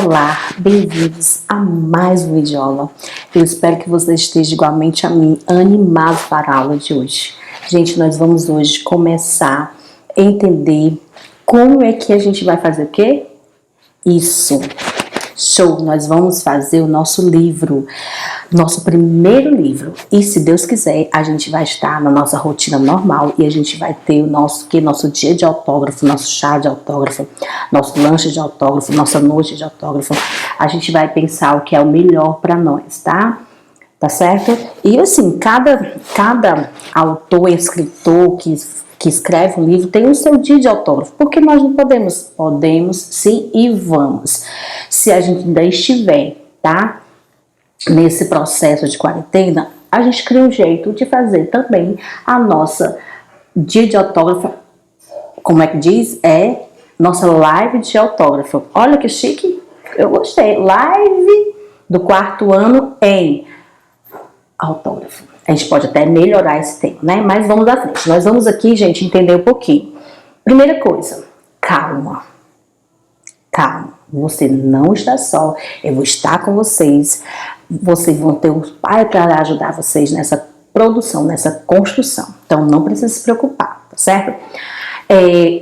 Olá, bem-vindos a mais um vídeo aula. Eu espero que você esteja igualmente a mim, animado para a aula de hoje. Gente, nós vamos hoje começar a entender como é que a gente vai fazer o quê? Isso! Show! Nós vamos fazer o nosso livro, nosso primeiro livro. E se Deus quiser, a gente vai estar na nossa rotina normal e a gente vai ter o nosso dia de autógrafo, nosso chá de autógrafo, nosso lanche de autógrafo, nossa noite de autógrafo. A gente vai pensar o que é o melhor para nós, tá? Tá certo? E assim, cada autor, escritor que escreve um livro tem o seu dia de autógrafo. Porque nós não podemos? Podemos sim e vamos. Se a gente ainda estiver, tá? Nesse processo de quarentena, a gente cria um jeito de fazer também a nossa dia de autógrafo. Como é que diz? É nossa live de autógrafo. Olha que chique, eu gostei. Live do quarto ano em autógrafo. A gente pode até melhorar esse tema, né? Mas vamos à frente. Nós vamos aqui, gente, entender um pouquinho. Primeira coisa, calma. Calma. Você não está só. Eu vou estar com vocês. Vocês vão ter um pai para ajudar vocês nessa produção, nessa construção. Então, não precisa se preocupar, tá certo?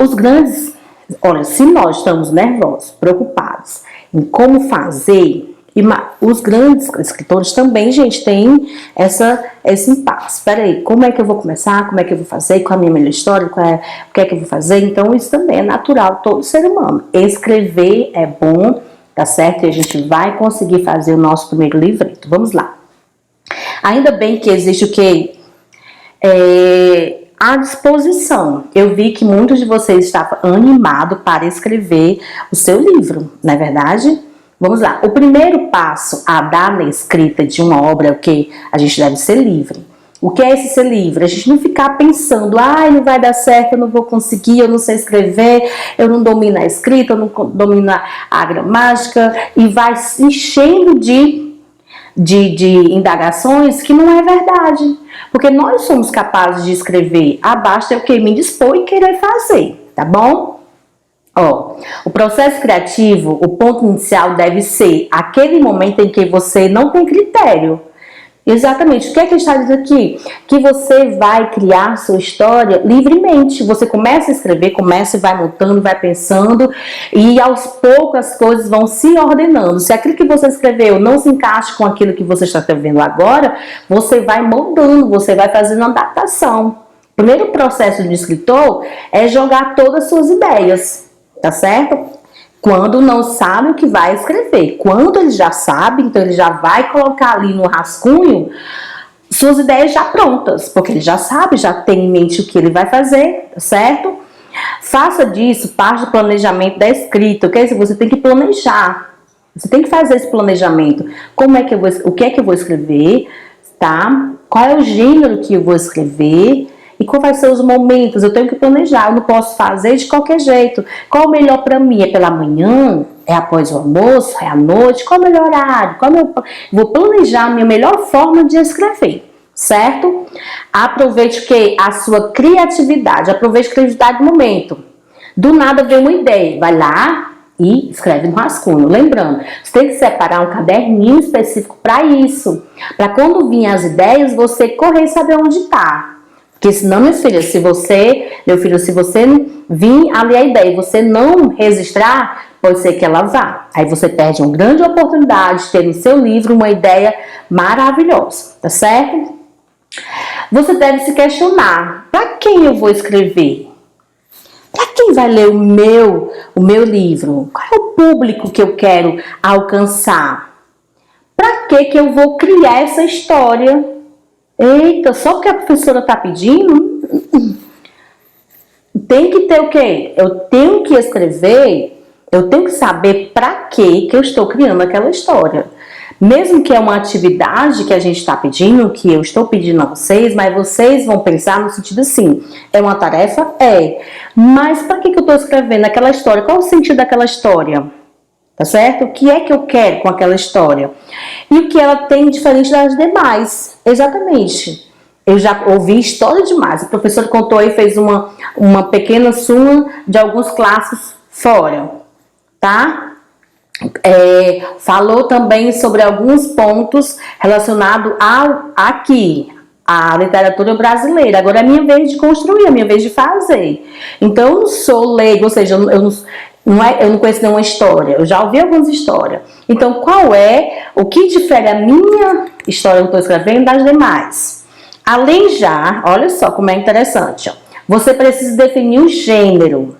Os grandes... Olha, se nós estamos nervosos, preocupados em como fazer... os grandes escritores também, gente, têm esse impasse. Espera aí, como é que eu vou começar? Como é que eu vou fazer? Qual é a minha melhor história? O que é que eu vou fazer? Então, isso também é natural, todo ser humano. Escrever é bom, tá certo? E a gente vai conseguir fazer o nosso primeiro livreto. Vamos lá. Ainda bem que existe o quê? À disposição. Eu vi que muitos de vocês estavam animados para escrever o seu livro, não é verdade? Vamos lá, o primeiro passo a dar na escrita de uma obra é o que? A gente deve ser livre. O que é esse ser livre? A gente não ficar pensando, ai, não vai dar certo, eu não vou conseguir, eu não sei escrever, eu não domino a escrita, eu não domino a gramática, e vai se enchendo de indagações que não é verdade. Porque nós somos capazes de escrever, basta o que? Me dispor e querer fazer, tá bom? O processo criativo, o ponto inicial deve ser aquele momento em que você não tem critério. Exatamente. O que é que está dizendo aqui? Que você vai criar sua história livremente. Você começa a escrever, começa e vai montando, vai pensando e aos poucos as coisas vão se ordenando. Se aquilo que você escreveu não se encaixa com aquilo que você está escrevendo agora, você vai moldando, você vai fazendo uma adaptação. O primeiro processo de escritor é jogar todas as suas ideias. Tá certo? Quando não sabe o que vai escrever. Quando ele já sabe, então ele já vai colocar ali no rascunho suas ideias já prontas, porque ele já sabe, já tem em mente o que ele vai fazer, tá certo? Faça disso parte do planejamento da escrita, ok? Você tem que planejar. Você tem que fazer esse planejamento. O que é que eu vou escrever, tá? Qual é o gênero que eu vou escrever? E quais vão ser os momentos? Eu tenho que planejar, eu não posso fazer de qualquer jeito. Qual é o melhor para mim? É pela manhã? É após o almoço? É à noite? Qual é o melhor horário? Vou planejar a minha melhor forma de escrever, certo? Aproveite o quê? A sua criatividade. Aproveite a criatividade do momento. Do nada vem uma ideia. Vai lá e escreve no rascunho. Lembrando, você tem que separar um caderninho específico para isso. Para quando vir as ideias, você correr e saber onde está. Porque senão, meu filho, se você vir ali a ideia e você não registrar, pode ser que ela vá. Aí você perde uma grande oportunidade de ter no seu livro uma ideia maravilhosa, tá certo? Você deve se questionar, para quem eu vou escrever? Para quem vai ler o meu livro? Qual é o público que eu quero alcançar? Para que eu vou criar essa história? Eita, só porque a professora está pedindo? Tem que ter o quê? Eu tenho que escrever, eu tenho que saber para que eu estou criando aquela história. Mesmo que é uma atividade que a gente está pedindo, que eu estou pedindo a vocês, mas vocês vão pensar no sentido assim, é uma tarefa? É. Mas para que eu estou escrevendo aquela história? Qual o sentido daquela história? Tá certo? O que é que eu quero com aquela história? E o que ela tem diferente das demais? Exatamente. Eu já ouvi história demais. O professor contou aí, fez uma pequena suma de alguns clássicos fora, tá? Falou também sobre alguns pontos relacionados à literatura brasileira. Agora é minha vez de construir, é minha vez de fazer. Então eu não sou leigo, ou seja, eu não conheço nenhuma história, eu já ouvi algumas histórias. Então o que difere a minha história que eu estou escrevendo das demais? Além olha só como é interessante, ó. Você precisa definir o gênero.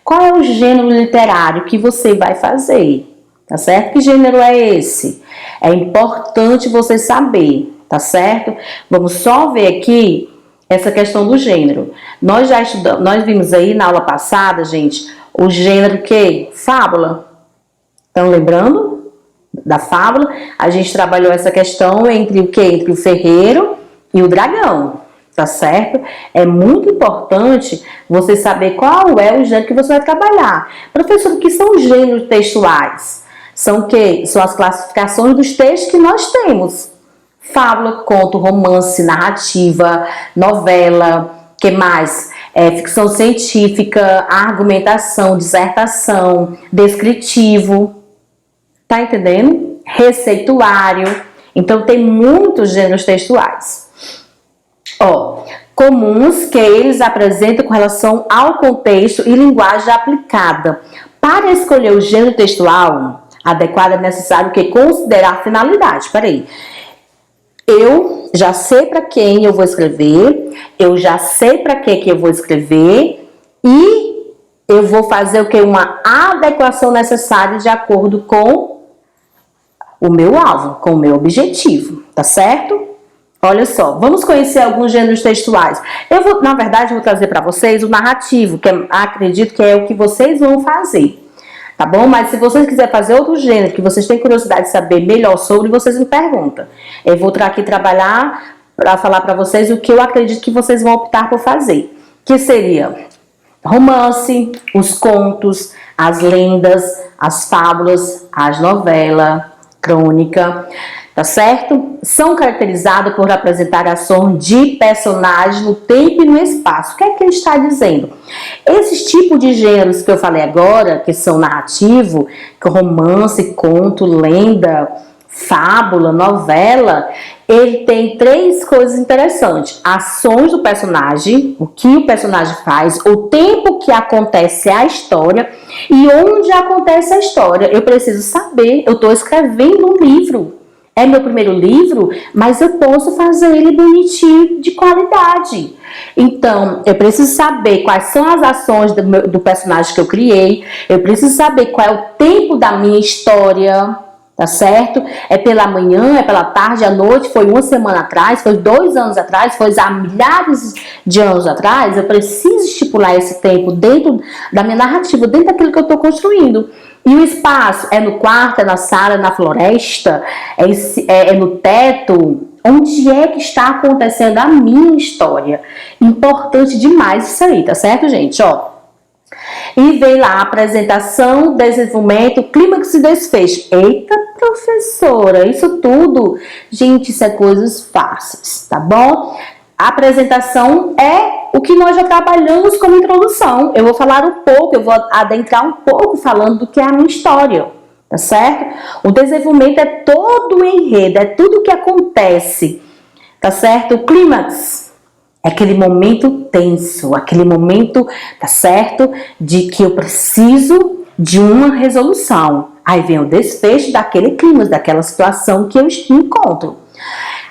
Qual é o gênero literário que você vai fazer? Tá certo? Que gênero é esse? É importante você saber, tá certo? Vamos só ver aqui essa questão do gênero. Nós já estudamos, nós vimos aí na aula passada, gente, o gênero que? Fábula. Estão lembrando da fábula? A gente trabalhou essa questão entre o que? Entre o ferreiro e o dragão. Tá certo? É muito importante você saber qual é o gênero que você vai trabalhar. Professor, o que são os gêneros textuais? São o quê? São as classificações dos textos que nós temos. Fábula, conto, romance, narrativa, novela, que mais? Ficção científica, argumentação, dissertação, descritivo. Tá entendendo? Receituário. Então tem muitos gêneros textuais. Comuns que eles apresentam com relação ao contexto e linguagem aplicada. Para escolher o gênero textual adequado é necessário que considerar a finalidade. Peraí. Eu já sei para quem eu vou escrever, eu já sei para que eu vou escrever e eu vou fazer o que? Uma adequação necessária de acordo com o meu alvo, com o meu objetivo, tá certo? Olha só, vamos conhecer alguns gêneros textuais. Na verdade, vou trazer para vocês o narrativo, que acredito que é o que vocês vão fazer, tá bom? Mas se vocês quiserem fazer outro gênero, que vocês têm curiosidade de saber melhor sobre, vocês me perguntam. Eu vou aqui trabalhar para falar para vocês o que eu acredito que vocês vão optar por fazer. Que seria romance, os contos, as lendas, as fábulas, as novelas, crônica. Tá certo? São caracterizados por apresentar ações de personagens no tempo e no espaço. O que é que ele está dizendo? Esses tipos de gêneros que eu falei agora, que são narrativo, romance, conto, lenda, fábula, novela, ele tem três coisas interessantes. Ações do personagem, o que o personagem faz, o tempo que acontece a história e onde acontece a história. Eu preciso saber, eu estou escrevendo um livro. É meu primeiro livro, mas eu posso fazer ele bonitinho, de qualidade. Então, eu preciso saber quais são as ações do personagem que eu criei. Eu preciso saber qual é o tempo da minha história, tá certo? É pela manhã, é pela tarde, à noite, foi uma semana atrás, foi 2 anos atrás, foi há milhares de anos atrás. Eu preciso estipular esse tempo dentro da minha narrativa, dentro daquilo que eu estou construindo. E o espaço é no quarto, é na sala, é na floresta, é no teto. Onde é que está acontecendo a minha história? Importante demais isso aí, tá certo, gente? E vem lá a apresentação, desenvolvimento, clímax e desfecho. Eita, professora, isso tudo, gente, isso é coisas fáceis, tá bom? A apresentação é o que nós já trabalhamos como introdução. Eu vou falar um pouco, eu vou adentrar um pouco falando do que é a minha história, tá certo? O desenvolvimento é todo o enredo, é tudo o que acontece, tá certo? O clímax é aquele momento tenso, aquele momento, tá certo? De que eu preciso de uma resolução. Aí vem o desfecho daquele clímax, daquela situação que eu encontro.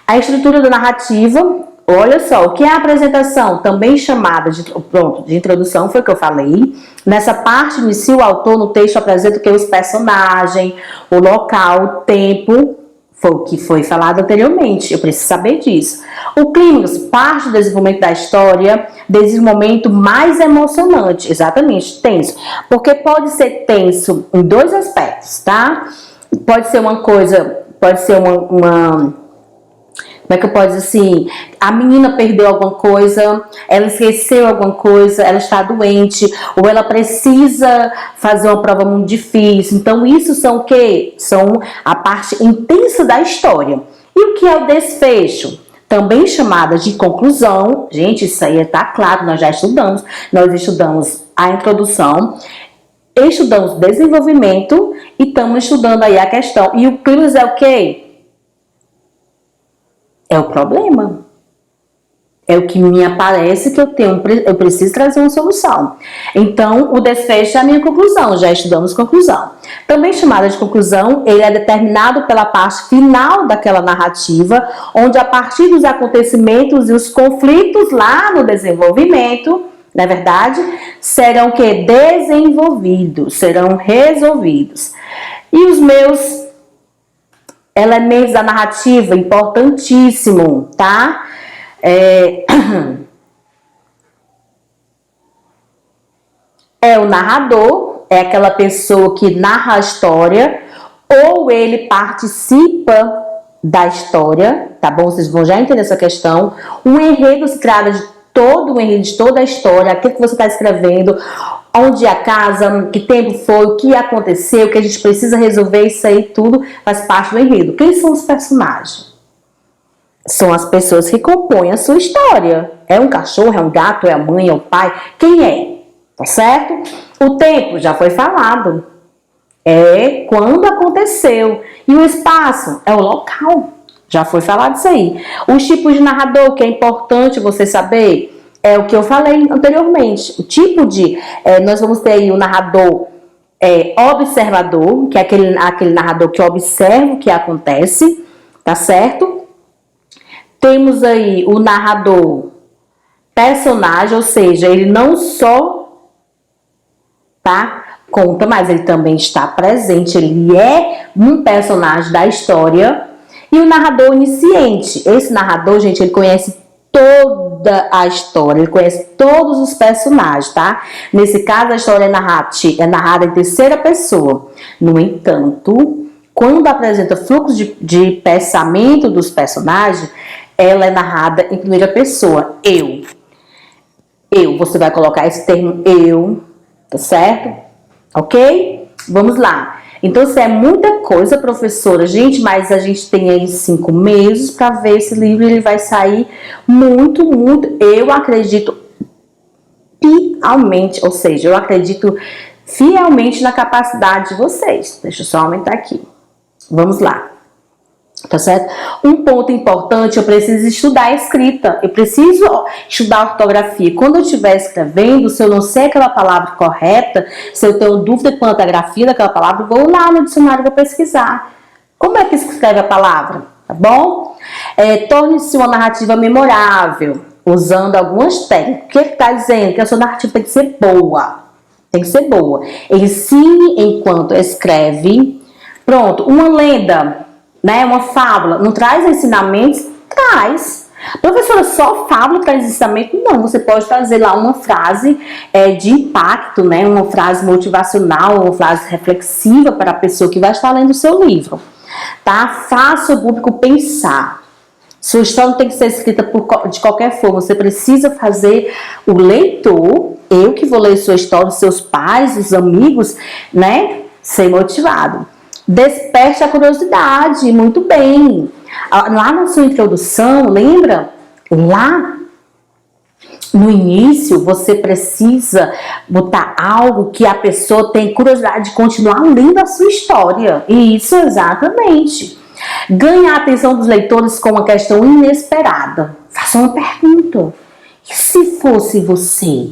A estrutura da narrativa. Olha só, o que é a apresentação, também chamada de introdução, foi o que eu falei. Nessa parte inicia o autor no texto apresenta o que? Os personagens, o local, o tempo, foi o que foi falado anteriormente, eu preciso saber disso. O clímax, parte do desenvolvimento da história, desde o momento mais emocionante, exatamente, tenso. Porque pode ser tenso em 2 aspectos, tá? Pode ser uma coisa, pode ser uma como é que eu posso dizer assim? A menina perdeu alguma coisa, ela esqueceu alguma coisa, ela está doente, ou ela precisa fazer uma prova muito difícil. Então, isso são o quê? São a parte intensa da história. E o que é o desfecho? Também chamada de conclusão. Gente, isso aí está claro, nós já estudamos. Nós estudamos a introdução. estudamos desenvolvimento e estamos estudando aí a questão. E o clímax é o quê? É o problema. É o que me aparece que eu preciso trazer uma solução. Então, o desfecho é a minha conclusão, já estudamos conclusão. Também chamada de conclusão, ele é determinado pela parte final daquela narrativa, onde a partir dos acontecimentos e os conflitos lá no desenvolvimento, na verdade, serão o quê? Desenvolvidos, serão resolvidos. E os meus elementos da narrativa, importantíssimo, tá? É o narrador, é aquela pessoa que narra a história, ou ele participa da história, tá bom? Vocês vão já entender essa questão. O enredo se trata de todo o enredo, de toda a história, aquilo que você está escrevendo, onde a casa, que tempo foi, o que aconteceu, o que a gente precisa resolver, isso aí tudo faz parte do enredo. Quem são os personagens? São as pessoas que compõem a sua história. É um cachorro, é um gato, é a mãe, é o pai. Quem é? Tá certo? O tempo já foi falado. É quando aconteceu. E o espaço é o local. Já foi falado isso aí. Os tipos de narrador, que é importante você saber, é o que eu falei anteriormente. O tipo de... nós vamos ter aí o narrador observador, que é aquele narrador que observa o que acontece. Tá certo? Temos aí o narrador personagem, ou seja, ele não só conta, mas ele também está presente, ele é um personagem da história. E o narrador onisciente, esse narrador, gente, ele conhece toda a história, ele conhece todos os personagens, tá? Nesse caso, a história é narrada em terceira pessoa. No entanto, quando apresenta fluxo de pensamento dos personagens, ela é narrada em primeira pessoa. Eu, você vai colocar esse termo eu, tá certo? Ok? Vamos lá. Então, isso é muita coisa, professora. Gente, mas a gente tem aí 5 meses para ver esse livro. Ele vai sair muito, eu acredito fielmente, ou seja, eu acredito fielmente na capacidade de vocês. Deixa eu só aumentar aqui. Vamos lá. Tá certo? Um ponto importante, eu preciso estudar a escrita, eu preciso estudar a ortografia. Quando eu estiver escrevendo, se eu não sei aquela palavra correta, se eu tenho dúvida quanto à grafia daquela palavra, vou lá no dicionário e vou pesquisar. Como é que se escreve a palavra? Tá bom? Torne-se uma narrativa memorável, usando algumas técnicas. O que ele está dizendo? Que a sua narrativa tem que ser boa. Tem que ser boa. Ensine enquanto escreve. Pronto, uma lenda, né, uma fábula, não traz ensinamentos? Traz. Professora, só fábula traz ensinamento? Não, você pode trazer lá uma frase de impacto, né, uma frase motivacional, uma frase reflexiva para a pessoa que vai estar lendo o seu livro, tá? Faça o público pensar. Sua história não tem que ser escrita de qualquer forma, você precisa fazer o leitor, eu que vou ler sua história, os seus pais, os amigos, né, ser motivado. Desperte a curiosidade, muito bem. Lá na sua introdução, lembra? Lá no início, você precisa botar algo que a pessoa tem curiosidade de continuar lendo a sua história. Isso, exatamente. Ganhe a atenção dos leitores com uma questão inesperada. Faça uma pergunta. E se fosse você?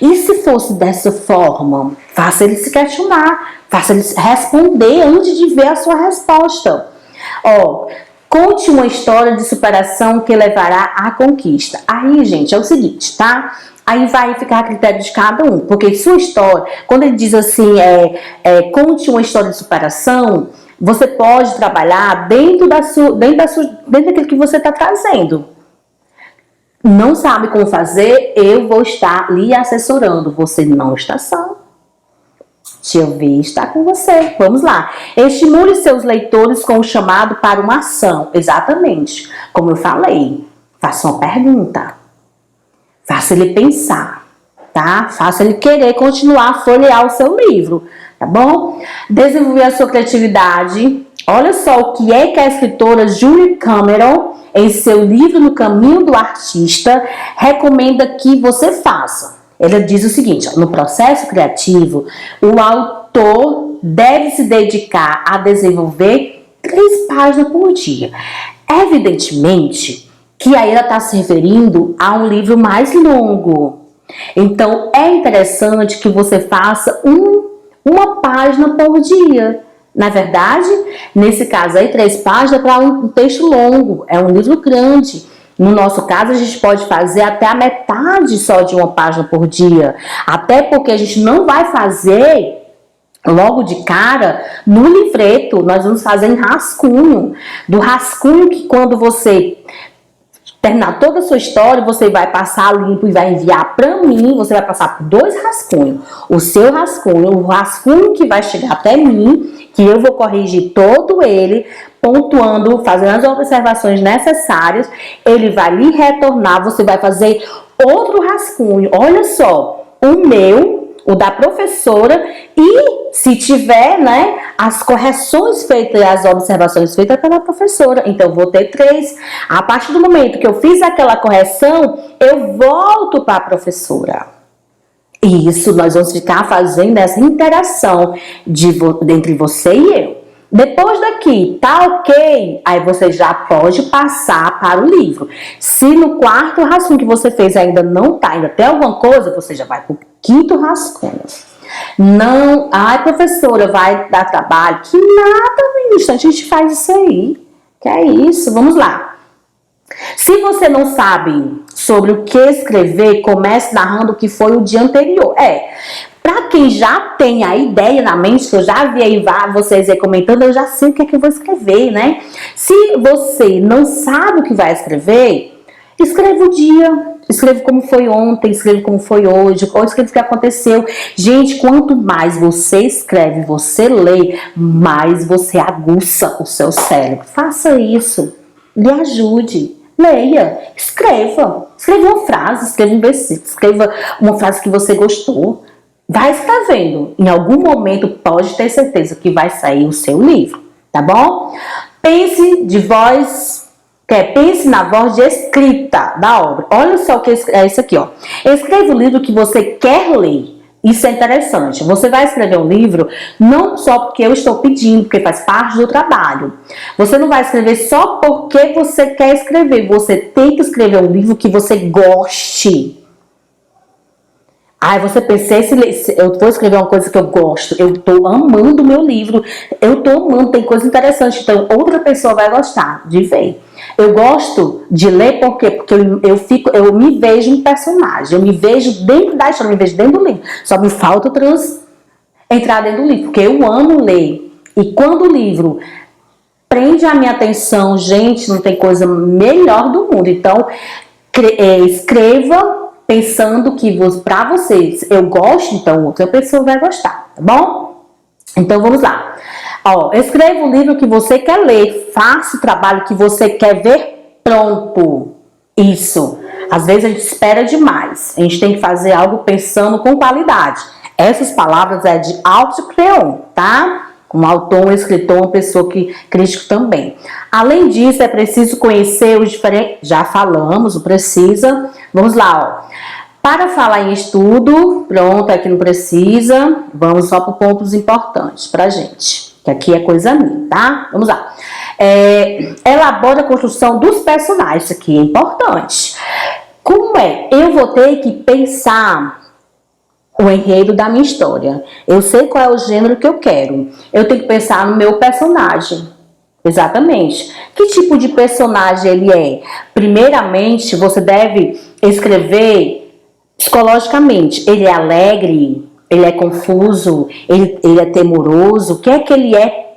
E se fosse dessa forma? Faça ele se questionar, faça ele responder antes de ver a sua resposta. Conte uma história de superação que levará à conquista. Aí, gente, é o seguinte, tá? Aí vai ficar a critério de cada um, porque sua história, quando ele diz assim, conte uma história de superação, você pode trabalhar dentro daquilo que você está trazendo. Não sabe como fazer, eu vou estar lhe assessorando. Você não está só. Tia V está com você. Vamos lá. Estimule seus leitores com o chamado para uma ação. Exatamente. Como eu falei, faça uma pergunta. Faça ele pensar, tá? Faça ele querer continuar a folhear o seu livro, tá bom? Desenvolver a sua criatividade. Olha só o que a escritora Julie Cameron, em seu livro No Caminho do Artista, recomenda que você faça. Ela diz o seguinte, ó, no processo criativo, o autor deve se dedicar a desenvolver 3 páginas por dia. Evidentemente que aí ela está se referindo a um livro mais longo. Então, é interessante que você faça uma página por dia. Na verdade, nesse caso aí, 3 páginas para um texto longo, é um livro grande. No nosso caso, a gente pode fazer até a metade só de uma página por dia. Até porque a gente não vai fazer logo de cara no livreto, nós vamos fazer em rascunho. Do rascunho que quando você terminar toda a sua história, você vai passar limpo e vai enviar para mim, você vai passar por 2 rascunhos. O seu rascunho, o rascunho que vai chegar até mim, que eu vou corrigir todo ele, pontuando, fazendo as observações necessárias, ele vai lhe retornar, você vai fazer outro rascunho. Olha só, o meu, o da professora, e se tiver, né, as correções feitas, as observações feitas pela professora. Então, vou ter 3. A partir do momento que eu fiz aquela correção, eu volto para a professora. Isso, nós vamos ficar fazendo essa interação entre você e eu. Depois daqui, tá ok? Aí você já pode passar para o livro. Se no 4º rascunho que você fez ainda não tá, ainda tem alguma coisa, você já vai para o 5º rascunho. Não, ai professora, vai dar trabalho? Que nada, ministra, a gente faz isso aí. Que é isso, vamos lá. Se você não sabe sobre o que escrever, comece narrando o que foi o dia anterior. Para quem já tem a ideia na mente, que eu já vi aí vocês aí comentando, eu já sei o que é que eu vou escrever, né? Se você não sabe o que vai escrever, escreva o dia, escreva como foi ontem, escreva como foi hoje, ou escreva o que aconteceu. Gente, quanto mais você escreve, você lê, mais você aguça o seu cérebro. Faça isso, lhe ajude. Leia, escreva uma frase, escreva um versículo, escreva uma frase que você gostou. Vai escrevendo, em algum momento pode ter certeza que vai sair o seu livro, tá bom? Pense na voz de escrita da obra. Olha só o que é isso aqui, ó. Escreva o livro que você quer ler. Isso é interessante. Você vai escrever um livro não só porque eu estou pedindo, porque faz parte do trabalho. Você não vai escrever só porque você quer escrever. Você tem que escrever um livro que você goste. Você pensa, eu vou escrever uma coisa que eu gosto, eu tô amando o meu livro, eu tô amando, tem coisa interessante, então outra pessoa vai gostar de ver. Eu gosto de ler por quê? Porque eu me vejo um personagem, eu me vejo dentro da história, eu me vejo dentro do livro. Só me falta entrar dentro do livro, porque eu amo ler. E quando o livro prende a minha atenção, gente, não tem coisa melhor do mundo. Então, escreva pensando que para vocês eu gosto, então outra pessoa vai gostar, tá bom? Então vamos lá. Escreva o livro que você quer ler, faça o trabalho que você quer ver pronto. Isso. Às vezes a gente espera demais. A gente tem que fazer algo pensando com qualidade. Essas palavras é de Auguste Cléon, tá? Um autor, um escritor, uma pessoa crítico também. Além disso, é preciso conhecer os diferentes... Já falamos, o precisa. Vamos lá, ó. Para falar em estudo, pronto, aqui não precisa. Vamos só para pontos importantes pra gente. Que aqui é coisa minha, tá? Vamos lá. Elabora a construção dos personagens. Isso aqui é importante. Como é? Eu vou ter que pensar o enredo da minha história. Eu sei qual é o gênero que eu quero. Eu tenho que pensar no meu personagem. Exatamente. Que tipo de personagem ele é? Primeiramente, você deve escrever psicologicamente. Ele é alegre? Ele é confuso? Ele é temoroso? O que é que ele é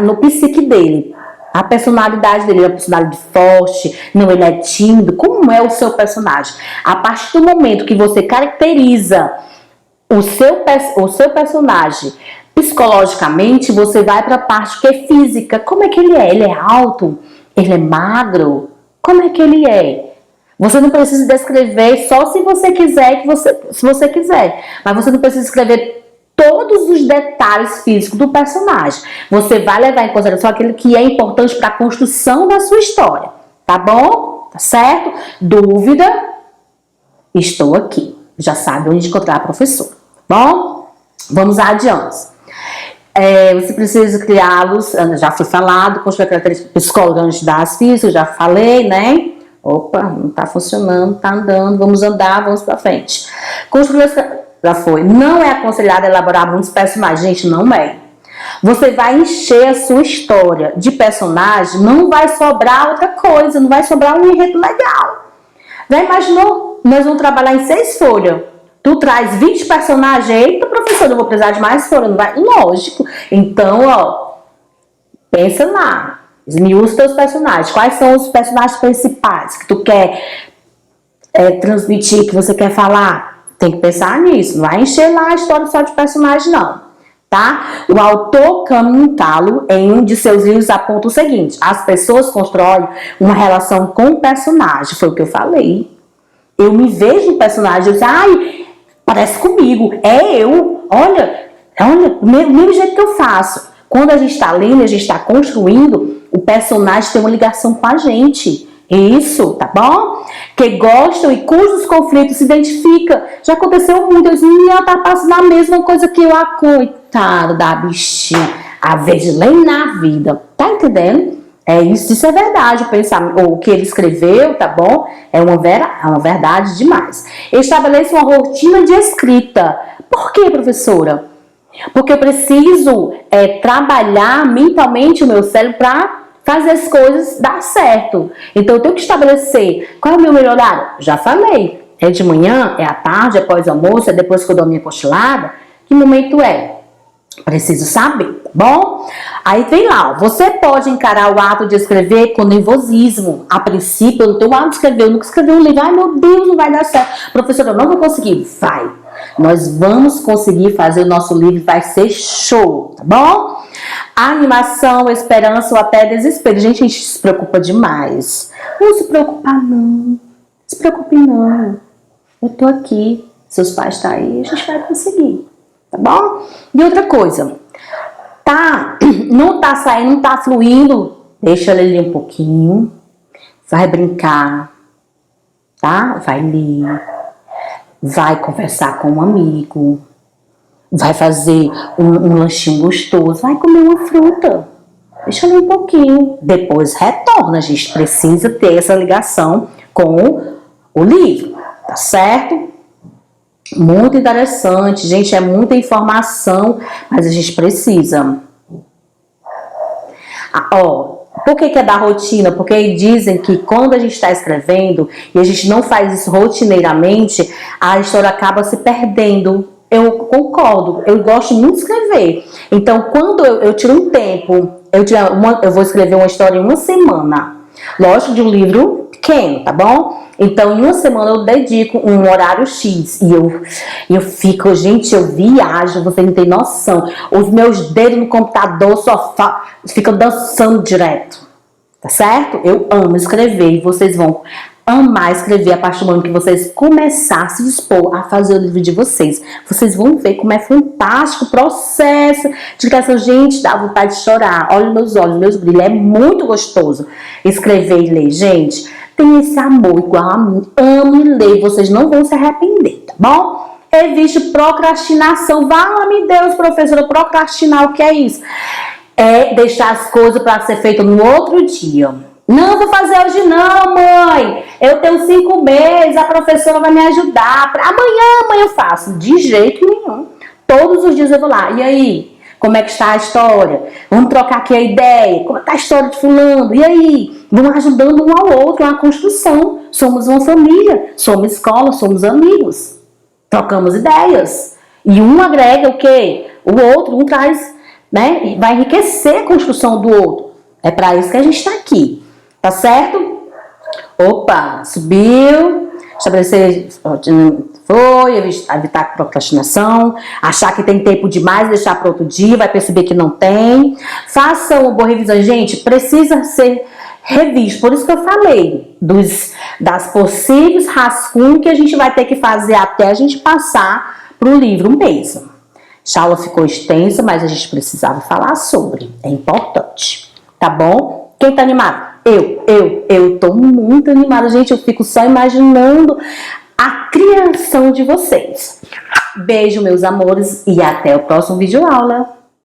no psique dele? A personalidade dele é uma personalidade forte? Não, ele é tímido? Como é o seu personagem? A partir do momento que você caracteriza o seu personagem psicologicamente, você vai para a parte que é física. Como é que ele é? Ele é alto? Ele é magro? Como é que ele é? Você não precisa descrever só se você quiser, se você quiser. Mas você não precisa escrever todos os detalhes físicos do personagem. Você vai levar em consideração aquilo que é importante para a construção da sua história. Tá bom? Tá certo? Dúvida? Estou aqui. já sabe onde encontrar a professora. Bom, vamos adiante. Você precisa criá-los, já foi falado, construir a característica psicológica das físicas, já falei, né? Opa, não tá funcionando, tá andando, vamos andar, vamos pra frente. Construir, já foi. Não é aconselhado elaborar muitos personagens, gente, não é. Você vai encher a sua história de personagem, não vai sobrar outra coisa, não vai sobrar um enredo legal. Já imaginou? Nós vamos trabalhar em 6 folhas. Tu traz 20 personagens, eita, professor, eu vou precisar de mais folha, não vai? Lógico. Então, ó, pensa lá. Esmiúça os teus personagens. Quais são os personagens principais que tu quer transmitir, que você quer falar? Tem que pensar nisso. Não vai encher lá a história só de personagem, não. Tá? O autor Camille Talo, em um de seus livros, aponta o seguinte: as pessoas constroem uma relação com o personagem. Foi o que eu falei. Eu me vejo no personagem, eu digo, ai, parece comigo, é eu. Olha, o mesmo jeito que eu faço. Quando a gente está lendo, a gente está construindo, o personagem tem uma ligação com a gente. Isso, tá bom? Que gostam e cujos conflitos se identificam. Já aconteceu muito. Eu disse, ela tá passando a mesma coisa que eu, a coitada da bichinha. A vez de ler na vida. Tá entendendo? Isso é verdade. O que ele escreveu, tá bom? É uma verdade demais. Estabeleça uma rotina de escrita. Por quê, professora? Porque eu preciso trabalhar mentalmente o meu cérebro para fazer as coisas dar certo. Então eu tenho que estabelecer qual é o meu melhor horário. Já falei. É de manhã, é à tarde, é após o almoço, é depois que eu dou a minha cochilada. Que momento é? Preciso saber, tá bom? Aí vem lá, ó, você pode encarar o ato de escrever com nervosismo. A princípio, eu não tenho o ato de escrever, eu nunca escrevi um livro. Ai, meu Deus, não vai dar certo. Professora, eu não vou conseguir. Vai. Nós vamos conseguir fazer o nosso livro, vai ser show, tá bom? Animação, esperança ou até desespero. Gente, a gente se preocupa demais. Não se preocupar, não. Se preocupe, não. Eu tô aqui. Seus pais estão aí, a gente vai conseguir. Tá bom? E outra coisa. Não tá saindo, não tá fluindo. Deixa ele ali um pouquinho. Vai brincar. Tá? Vai ler. Vai conversar com um amigo. Vai fazer um lanchinho gostoso. Vai comer uma fruta. Deixa ali um pouquinho. Depois retorna. A gente precisa ter essa ligação com o livro. Tá certo? Muito interessante. Gente, é muita informação, mas a gente precisa. Por que é da rotina? Porque dizem que quando a gente está escrevendo e a gente não faz isso rotineiramente, a história acaba se perdendo. Eu concordo, eu gosto muito de escrever. Então, quando eu tiro um tempo, eu vou escrever uma história em uma semana. Lógico, de um livro pequeno, tá bom? Então, em uma semana eu dedico um horário X. E eu fico, gente, eu viajo, você não tem noção. Os meus dedos no computador só ficam dançando direto. Tá certo? Eu amo escrever e vocês vão amar escrever a partir do momento que vocês começarem a se dispor a fazer o livro de vocês. Vocês vão ver como é fantástico o processo de criação. Gente, dá vontade de chorar. Olha meus olhos, meus brilhos. É muito gostoso escrever e ler, gente. Tem esse amor igual a mim. Amo e ler. Vocês não vão se arrepender, tá bom? Evite procrastinação. Vala-me Deus, professora, procrastinar, o que é isso? É deixar as coisas para ser feito no outro dia. Não vou fazer hoje não, mãe. Eu tenho 5 meses, a professora vai me ajudar. Amanhã eu faço. De jeito nenhum. Todos os dias eu vou lá. E aí? Como é que está a história? Vamos trocar aqui a ideia. Como é que está a história de fulano? E aí? Vamos ajudando um ao outro na construção. Somos uma família. Somos escola, somos amigos. Trocamos ideias. E um agrega o quê? O outro, um traz, né? Vai enriquecer a construção do outro. É para isso que a gente está aqui. Tá certo? Opa, subiu. Estabelecer, evitar procrastinação, achar que tem tempo demais, deixar para outro dia, vai perceber que não tem. Faça uma boa revisão. Gente, precisa ser revisto. Por isso que eu falei das possíveis rascunhos que a gente vai ter que fazer até a gente passar para o livro mesmo. A aula ficou extensa, mas a gente precisava falar sobre. É importante. Tá bom? Quem tá animado? Eu tô muito animada, gente. Eu fico só imaginando a criação de vocês. Beijo, meus amores, e até o próximo vídeo aula.